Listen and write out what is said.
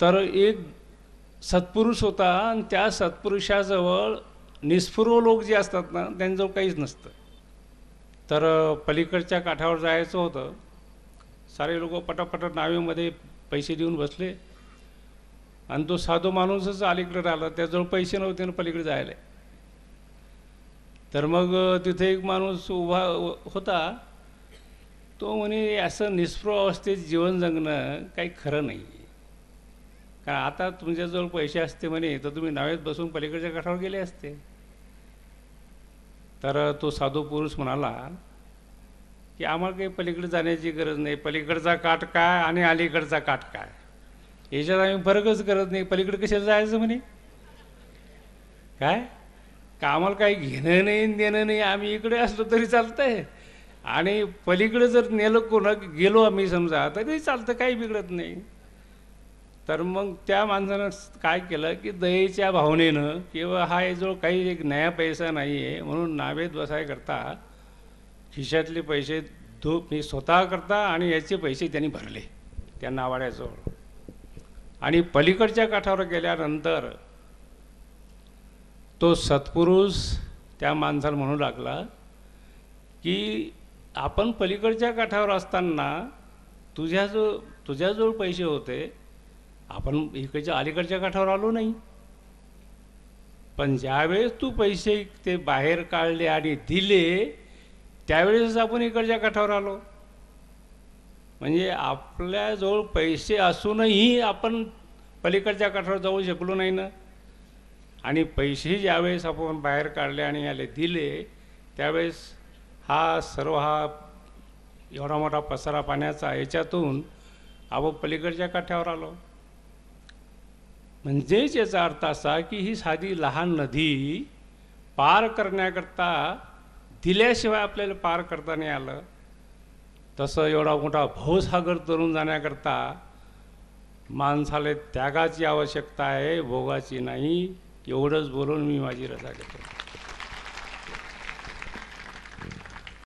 तर एक सत्पुरुष होता आणि त्या सत्पुरुषाजवळ निस्पृह लोक जे असतात ना त्यांच्याजवळ काहीच नसतं. तर पलीकडच्या काठावर जायचं होतं. सारे लोक पटापट नावेमध्ये पैसे देऊन बसले आणि तो साधू माणूसच अलीकडे राहिला, त्याजवळ पैसे नव्हते आणि पलीकडे जायला. तर मग तिथे एक माणूस उभा होता. तो म्हणे असं निस्पृह अवस्थेत जीवन जगणं काही खरं नाही. कारण आता तुमच्याजवळ पैसे असते म्हणे तर तुम्ही नावेत बसून पलीकडच्या काठावर गेले असते. तर तो साधू पुरुष म्हणाला की आम्हाला काही पलीकडे जाण्याची गरज नाही. पलीकडचा काठ काय आणि अलीकडचा काठ काय याच्यात आम्ही फरकच करत नाही. पलीकडे कशाला जायचं म्हणे, काय का आम्हाला काही घेणं नाही देणं नाही. आम्ही इकडे असलो तरी चालतंय आणि पलीकडे जर नेलं कोणा गेलो आम्ही समजा तरी चालतं, काही बिघडत नाही. तर मग त्या माणसानं काय केलं की दयेच्या भावनेनं किंवा हा याजवळ काही एक नया पैसा नाही आहे म्हणून नावेत बसायकरता खिशातले पैसे मी स्वतः करता आणि याचे पैसे त्यांनी भरले त्या नावाड्याजवळ. आणि पलीकडच्या काठावर गेल्यानंतर तो सत्पुरुष त्या माणसाला म्हणू लागला की आपण पलीकडच्या काठावर असताना तुझ्याजवळ पैसे होते, आपण इकडच्या अलीकडच्या काठावर आलो नाही. पण ज्यावेळेस तू पैसे ते बाहेर काढले आणि दिले त्यावेळेस आपण इकडच्या काठावर आलो. म्हणजे आपल्याजवळ पैसे असूनही आपण पलीकडच्या काठावर जाऊ शकलो नाही ना. आणि पैसे ज्यावेळेस आपण बाहेर काढले आणि याले दिले त्यावेळेस हा एवढा मोठा पसारा पाण्याचा याच्यातून आपण पलीकडच्या काठावर आलो. म्हणजेच याचा अर्थ असा की ही साधी लहान नदी पार करण्याकरता दिल्याशिवाय आपल्याला पार करता नाही आलं. तसं एवढा मोठा भवसागर तरून जाण्याकरता माणसाला त्यागाची आवश्यकता आहे, भोगाची नाही. एवढंच बोलून मी माझी रजा घेतो.